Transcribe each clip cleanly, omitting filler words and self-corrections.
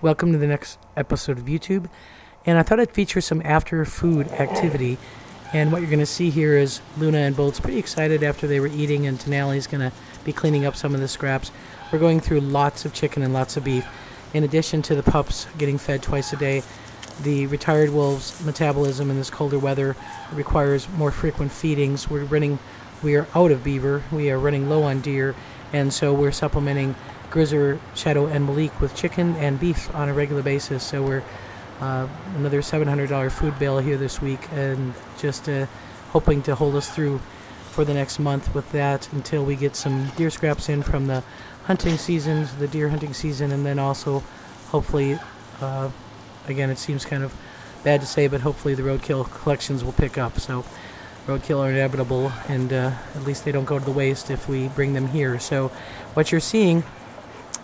Welcome to the next episode of YouTube. And I thought I'd feature some after food activity. And what you're going to see here is Luna and Bolt's pretty excited after they were eating, and Denali's going to be cleaning up some of the scraps. We're going through lots of chicken and lots of beef. In addition to the pups getting fed twice a day, the retired wolves' metabolism in this colder weather requires more frequent feedings. We are out of beaver, we are running low on deer, and so we're supplementing Grizzer, Shadow, and Malik with chicken and beef on a regular basis. So we're another $700 food bill here this week, and just hoping to hold us through for the next month with that until we get some deer scraps in from the hunting season, the deer hunting season, and then also hopefully, again, it seems kind of bad to say, but hopefully the roadkill collections will pick up. So roadkill are inevitable, and at least they don't go to the waste if we bring them here. So what you're seeing,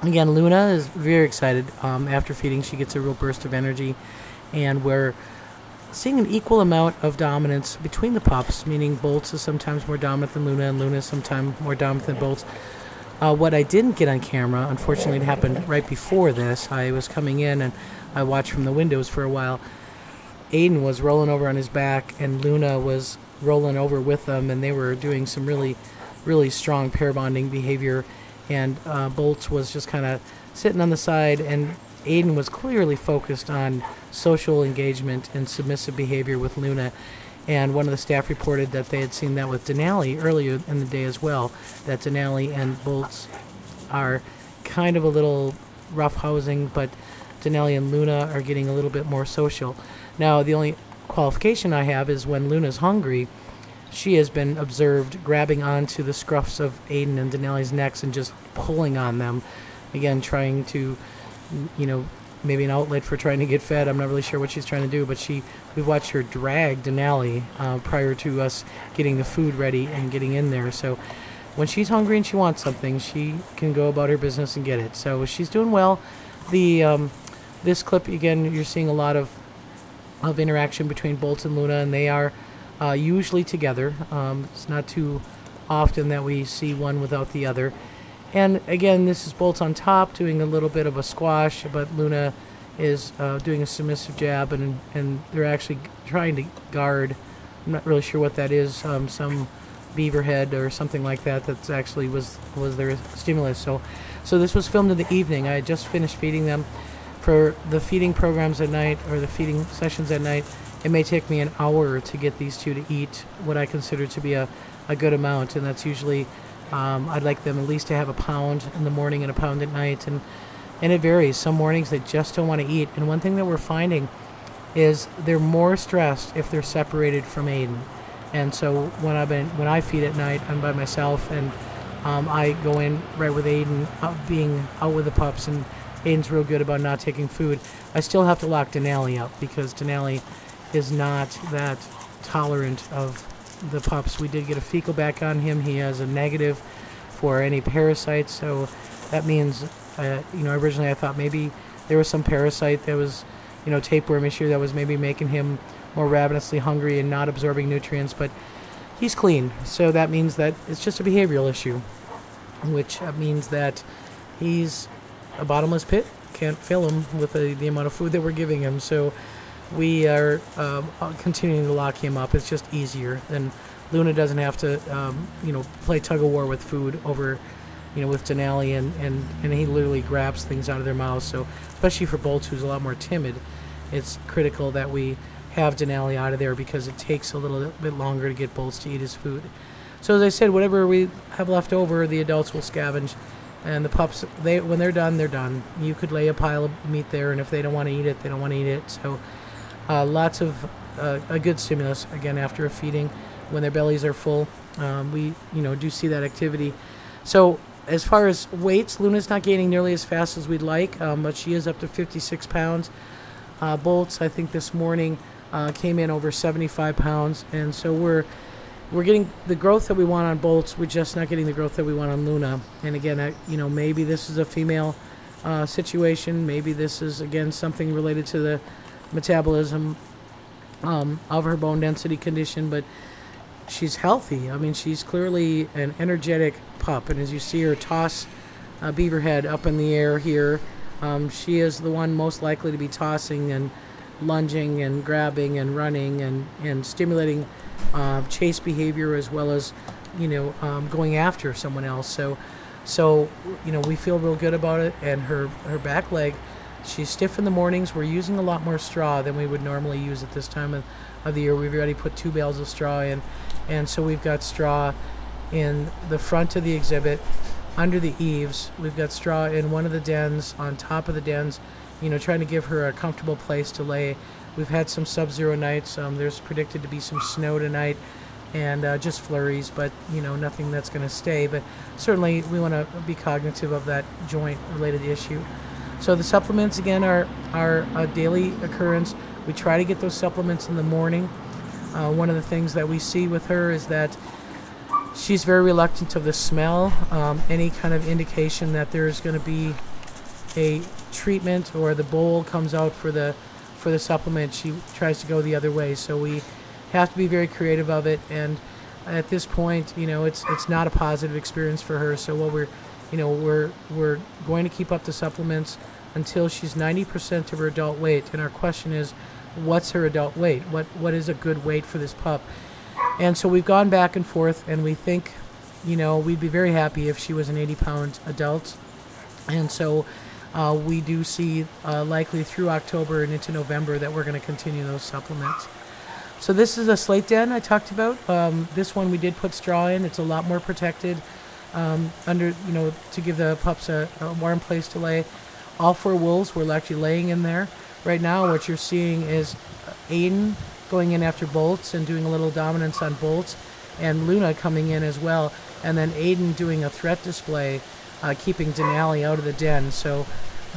again, Luna is very excited. After feeding, she gets a real burst of energy, and we're seeing an equal amount of dominance between the pups, meaning Bolts is sometimes more dominant than Luna, and Luna is sometimes more dominant than Bolts. What I didn't get on camera, unfortunately, it happened right before this. I was coming in, and I watched from the windows for a while. Aiden was rolling over on his back, and Luna was rolling over with them, and they were doing some really, really strong pair bonding behavior. And Bolts was just kind of sitting on the side, and Aiden was clearly focused on social engagement and submissive behavior with Luna. And one of the staff reported that they had seen that with Denali earlier in the day as well, that Denali and Bolts are kind of a little roughhousing, but Denali and Luna are getting a little bit more social. Now, the only qualification I have is when Luna's hungry, she has been observed grabbing onto the scruffs of Aiden and Denali's necks and just pulling on them. Again, trying to, maybe an outlet for trying to get fed. I'm not really sure what she's trying to do, but we've watched her drag Denali prior to us getting the food ready and getting in there. So when she's hungry and she wants something, she can go about her business and get it. So she's doing well. This clip, again, you're seeing a lot of interaction between Bolts and Luna, and they are usually together. It's not too often that we see one without the other. And again, this is Bolts on top doing a little bit of a squash, but Luna is doing a submissive jab, and they're actually trying to guard. I'm not really sure what that is. Some beaver head or something like that. That's actually was their stimulus. So this was filmed in the evening. I had just finished feeding them. For the feeding programs at night, or the feeding sessions at night, it may take me an hour to get these two to eat what I consider to be a good amount, and that's usually, I'd like them at least to have a pound in the morning and a pound at night, and it varies. Some mornings they just don't want to eat, and one thing that we're finding is they're more stressed if they're separated from Aiden. And so when I feed at night, I'm by myself, and I go in right with Aiden, being out with the pups, and Aiden's real good about not taking food. I still have to lock Denali up because Denali is not that tolerant of the pups. We did get a fecal back on him. He has a negative for any parasites, so that means, originally I thought maybe there was some parasite that was, tapeworm issue that was maybe making him more ravenously hungry and not absorbing nutrients, but he's clean. So that means that it's just a behavioral issue, which means that he's a bottomless pit. Can't fill him with the amount of food that we're giving him. So we are continuing to lock him up. It's just easier. And Luna doesn't have to, play tug of war with food over, with Denali, and he literally grabs things out of their mouths. So especially for Bolts, who's a lot more timid, it's critical that we have Denali out of there because it takes a little bit longer to get Bolts to eat his food. So as I said, whatever we have left over, the adults will scavenge. And the pups, when they're done, they're done. You could lay a pile of meat there, and if they don't want to eat it, they don't want to eat it. So lots of a good stimulus, again, after a feeding. When their bellies are full, we do see that activity. So as far as weights, Luna's not gaining nearly as fast as we'd like, but she is up to 56 pounds. Bolts, I think this morning, came in over 75 pounds. And so we're getting the growth that we want on Bolts. We're just not getting the growth that we want on Luna. And again, maybe this is a female situation. Maybe this is, again, something related to the metabolism of her bone density condition. But she's healthy. I mean, she's clearly an energetic pup. And as you see her toss Beaver head up in the air here, She is the one most likely to be tossing and lunging and grabbing and running and stimulating chase behavior, as well as going after someone else. So we feel real good about it. And her back leg, she's stiff in the mornings. We're using a lot more straw than we would normally use at this time of the year. We've already put 2 bales of straw in, and so we've got straw in the front of the exhibit, under the eaves. We've got straw in one of the dens, on top of the dens, trying to give her a comfortable place to lay. We've had some sub-zero nights. There's predicted to be some snow tonight, and just flurries, but nothing that's going to stay. But certainly we want to be cognitive of that joint-related issue. So the supplements, again, are a daily occurrence. We try to get those supplements in the morning. One of the things that we see with her is that she's very reluctant of the smell. Any kind of indication that there's going to be a treatment or the bowl comes out for the supplement, she tries to go the other way. So we have to be very creative of it. And at this point, it's not a positive experience for her. So what we're going to keep up the supplements until she's 90% of her adult weight. And our question is, what's her adult weight? What is a good weight for this pup? And so we've gone back and forth, and we think, we'd be very happy if she was an 80-pound adult. And so we do see likely through October and into November that we're going to continue those supplements. So this is a slate den I talked about. This one we did put straw in. It's a lot more protected to give the pups a warm place to lay. All 4 wolves were actually laying in there. Right now what you're seeing is Aiden going in after Bolts and doing a little dominance on Bolts, and Luna coming in as well, and then Aiden doing a threat display, keeping Denali out of the den. So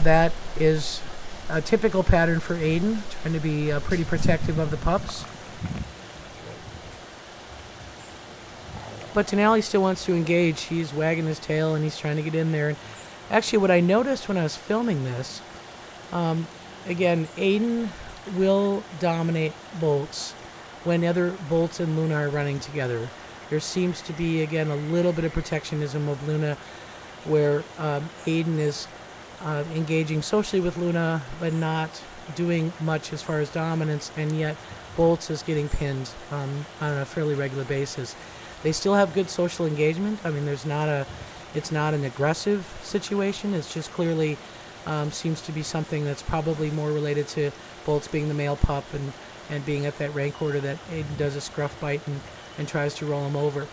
that is a typical pattern for Aiden, trying to be pretty protective of the pups. But Denali still wants to engage. He's wagging his tail and he's trying to get in there. And actually what I noticed when I was filming this, again, Aiden will dominate Bolts when other Bolts and Luna are running together. There seems to be, again, a little bit of protectionism of Luna, where Aiden is engaging socially with Luna, but not doing much as far as dominance, and yet Bolts is getting pinned on a fairly regular basis. They still have good social engagement. I mean, it's not an aggressive situation. It's just clearly seems to be something that's probably more related to Bolts being the male pup and being at that rank order that Aiden does a scruff bite and tries to roll him over.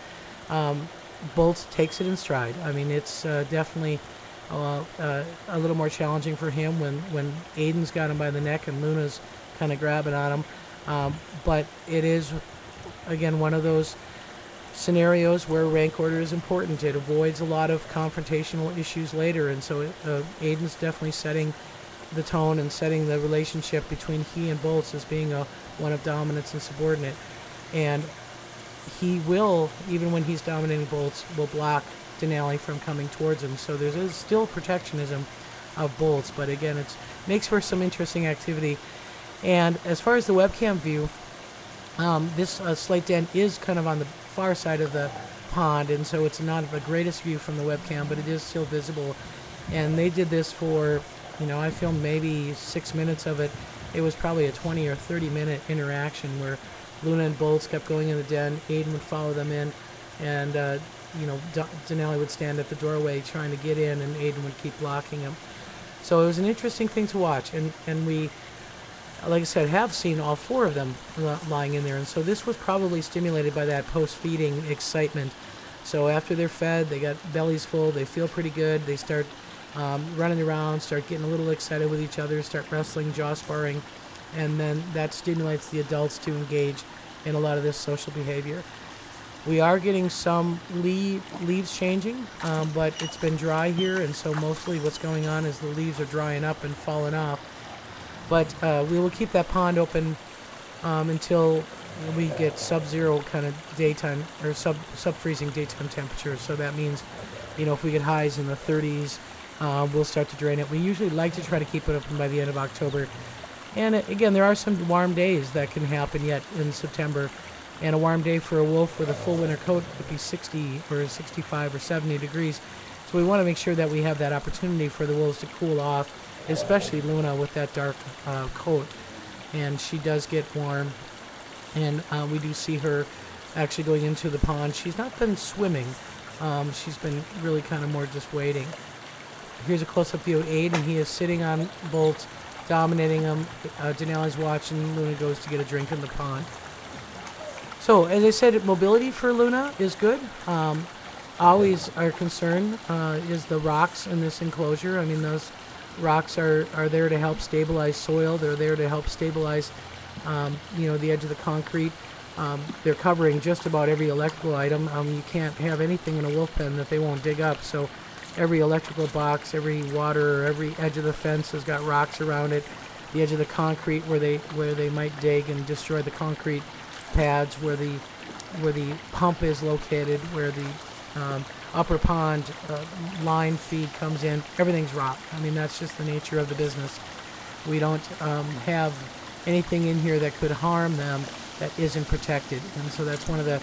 Bolts takes it in stride. I mean, it's definitely a little more challenging for him when Aiden's got him by the neck and Luna's kind of grabbing on him. But it is, again, one of those scenarios where rank order is important. It avoids a lot of confrontational issues later, and so Aiden's definitely setting the tone and setting the relationship between he and Bolts as being one of dominance and subordinate. And he will, even when he's dominating Bolts, will block Denali from coming towards him. So there is still protectionism of Bolts, but again, it makes for some interesting activity. And as far as the webcam view, this slate den is kind of on the far side of the pond, and so it's not the greatest view from the webcam, but it is still visible. And they did this for, I filmed maybe 6 minutes of it. It was probably a 20 or 30 minute interaction where Luna and Bolts kept going in the den, Aiden would follow them in, and Denali would stand at the doorway trying to get in, and Aiden would keep blocking him. So it was an interesting thing to watch, and we, like I said, have seen all 4 of them lying in there, and so this was probably stimulated by that post-feeding excitement. So after they're fed, they got bellies full, they feel pretty good, they start running around, start getting a little excited with each other, start wrestling, jaw sparring, and then that stimulates the adults to engage in a lot of this social behavior. We are getting some leaves changing, but it's been dry here, and so mostly what's going on is the leaves are drying up and falling off. But we will keep that pond open until we get sub-zero kind of daytime, or sub-freezing daytime temperatures. So that means, if we get highs in the 30s, we'll start to drain it. We usually like to try to keep it open by the end of October. And again, there are some warm days that can happen yet in September. And a warm day for a wolf with a full winter coat would be 60 or 65 or 70 degrees. So we want to make sure that we have that opportunity for the wolves to cool off especially Luna with that dark coat. And she does get warm, and we do see her actually going into the pond. She's not been swimming. She's been really kind of more just waiting. Here's a close-up view of Aid, and he is sitting on Bolt, dominating him. Denali's watching. Luna goes to get a drink in the pond. So, as I said, mobility for Luna is good. Always our concern is the rocks in this enclosure. I mean, those rocks are there to help stabilize soil. They're there to help stabilize, the edge of the concrete. They're covering just about every electrical item. You can't have anything in a wolf pen that they won't dig up. So every electrical box, every water, every edge of the fence has got rocks around it. The edge of the concrete where they might dig and destroy the concrete pads, where the pump is located, where the upper pond line feed comes in. Everything's rock. I mean, that's just the nature of the business. We don't have anything in here that could harm them that isn't protected, and so that's one of the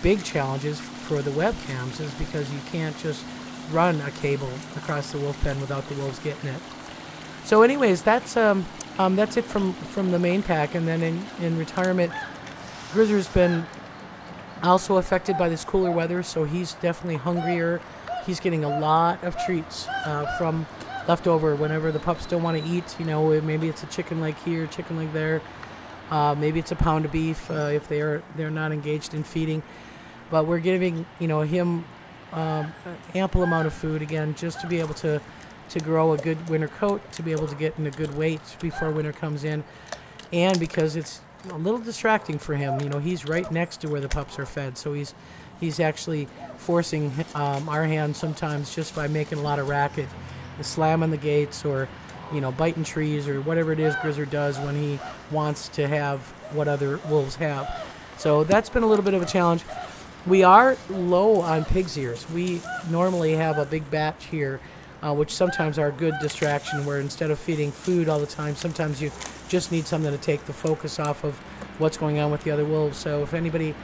big challenges for the webcams, is because you can't just run a cable across the wolf pen without the wolves getting it. So anyways, that's it from the main pack. And then in retirement, Grizzer's been also affected by this cooler weather, so he's definitely hungrier. He's getting a lot of treats from leftover whenever the pups don't want to eat. Maybe it's a chicken leg here, chicken leg there. Maybe it's a pound of beef if they're not engaged in feeding. But we're giving him ample amount of food, again, just to be able to grow a good winter coat, to be able to get in a good weight before winter comes in, and because it's a little distracting for him. He's right next to where the pups are fed, so he's actually forcing our hand sometimes just by making a lot of racket, slamming the gates, or biting trees, or whatever it is Grizzer does when he wants to have what other wolves have. So that's been a little bit of a challenge. We are low on pig's ears. We normally have a big batch here, which sometimes are a good distraction, where instead of feeding food all the time, sometimes you just need something to take the focus off of what's going on with the other wolves. So if anybody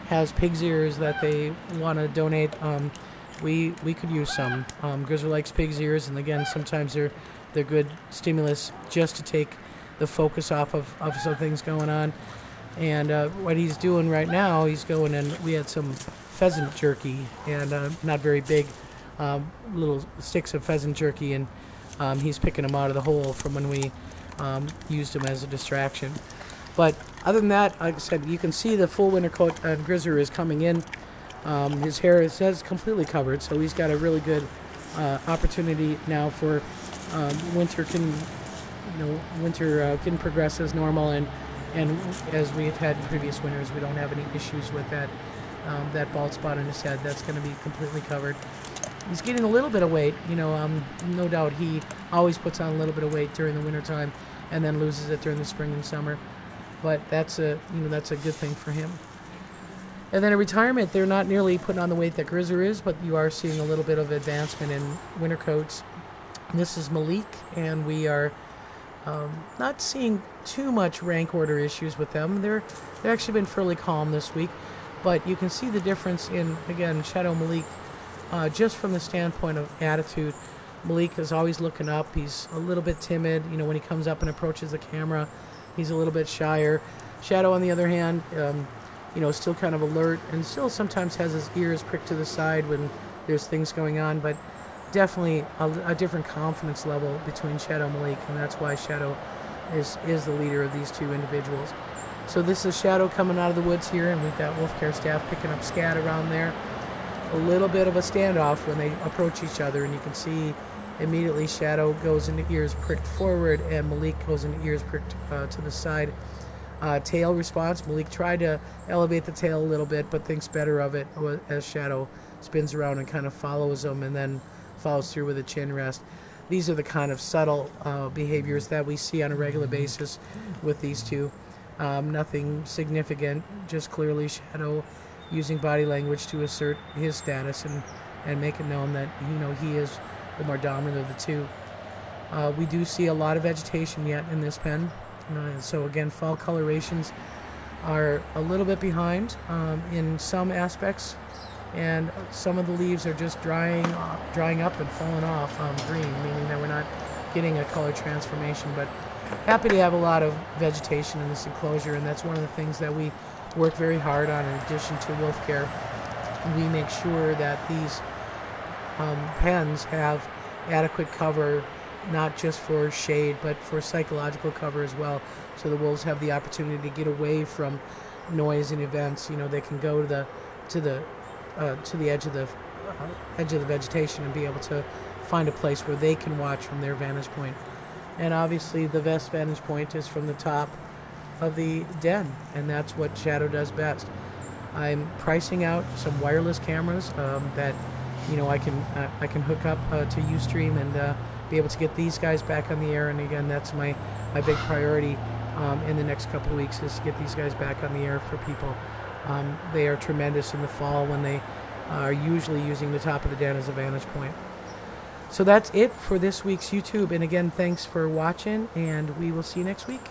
has pig's ears that they want to donate, we could use some. Grizzly likes pig's ears, and again, sometimes they're good stimulus just to take the focus off of some things going on. And what he's doing right now, he's going, and we had some pheasant jerky, and not very big, little sticks of pheasant jerky, and he's picking them out of the hole from when we used them as a distraction. But other than that, like I said, you can see the full winter coat on Grizzer is coming in. His hair is completely covered, so he's got a really good opportunity now for winter can progress as normal, and as we've had in previous winters, we don't have any issues with that bald spot on his head. That's going to be completely covered. He's getting a little bit of weight, no doubt he always puts on a little bit of weight during the winter time and then loses it during the spring and summer. But that's a good thing for him. And then in retirement, they're not nearly putting on the weight that Grizzer is, but you are seeing a little bit of advancement in winter coats. This is Malik, and we are not seeing too much rank order issues with them. They've actually been fairly calm this week, but you can see the difference in, again, Shadow Malik, just from the standpoint of attitude. Malik is always looking up. He's a little bit timid. When he comes up and approaches the camera, he's a little bit shyer. Shadow, on the other hand, still kind of alert, and still sometimes has his ears pricked to the side when there's things going on, but definitely a different confidence level between Shadow and Malik, and that's why Shadow is the leader of these two individuals. So this is Shadow coming out of the woods here, and we've got wolf care staff picking up scat around there. A little bit of a standoff when they approach each other, and you can see immediately Shadow goes into ears pricked forward, and Malik goes into ears pricked to the side. Tail response, Malik tried to elevate the tail a little bit, but thinks better of it as Shadow spins around and kind of follows him, and then follows through with a chin rest. These are the kind of subtle behaviors that we see on a regular basis with these two. Nothing significant, just clearly Shadow using body language to assert his status and make it known that he is the more dominant of the two. We do see a lot of vegetation yet in this pen. So again, fall colorations are a little bit behind in some aspects, and some of the leaves are just drying up and falling off green, meaning that we're not getting a color transformation. But happy to have a lot of vegetation in this enclosure, and that's one of the things that we work very hard on. In addition to wolf care, we make sure that these pens have adequate cover, not just for shade, but for psychological cover as well. So the wolves have the opportunity to get away from noise and events. You know, they can go to the edge of the vegetation and be able to find a place where they can watch from their vantage point. And obviously, the best vantage point is from the top of the den, and that's what Shadow does best. I'm pricing out some wireless cameras that, you know, I can hook up to Ustream and be able to get these guys back on the air. And again, that's my big priority in the next couple of weeks, is to get these guys back on the air for people. They are tremendous in the fall when they are usually using the top of the den as a vantage point. So that's it for this week's YouTube. And again, thanks for watching, and we will see you next week.